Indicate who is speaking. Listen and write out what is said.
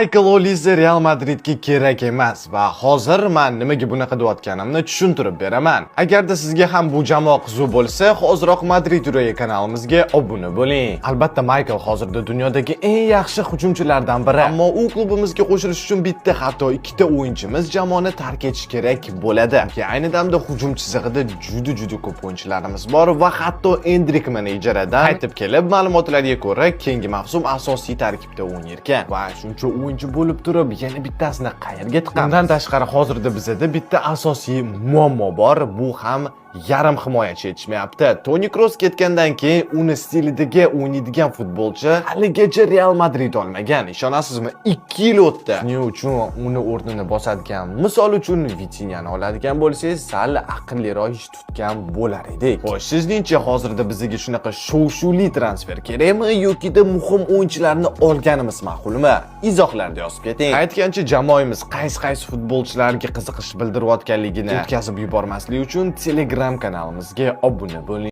Speaker 1: Michael Olise Real Madridga kerak emas va hozir men nimaga bunaqa deyotganimni tushuntirib beraman. Agarda sizga ham bu jamoa qiziq bo'lsa, hoziroq Madrid Yuragi kanalimizga obuna bo'ling. Albatta Michael hozirda dunyodagi eng yaxshi hujumchilardan biri, ammo u klubimizga qo'shilish uchun bitta, hatto ikkita o'yinchimiz jamoani tark etish kerak bo'ladi. Ayni damda hujum chizig'ida juda ko'p o'yinchilarimiz bor va hatto Endrik mana ijaradan qaytib kelib, ma'lumotlarga ko'ra, keyingi mavsum asosiy tarkibda o'ynayotgan va shuncha o'yinchi bo'lib turib, yana bittasini qayerga tiqamiz? Undan tashqari hozirda bizda bitta asosiy muammo bor, bu ham yarim himoyachi yetishmayapti. Toni Kroos ketgandan keyin uni stilidagi o'ynaydigan futbolchi haligacha Real Madrid olmagan. Ishonasizmi? 2 yil o'tdi. Shuning uchun uni o'rnini bosadigan, misol uchun Vitinhani oladigan bo'lsangiz, sal aqlliroq ish tutgan bo'lar edik. Xo'sh, sizningcha hozirda bizga shunaqa shov-shuvli transfer kerakmi yoki muhim o'yinchilarni olganimiz ma'qulmi? Izohlarda yozib keting. Aytgancha, jamoamiz qaysi futbolchilarga qiziqish bildirayotganligini yetkazib yubormaslik uchun Telegram kanalimizga obuna bo'ling.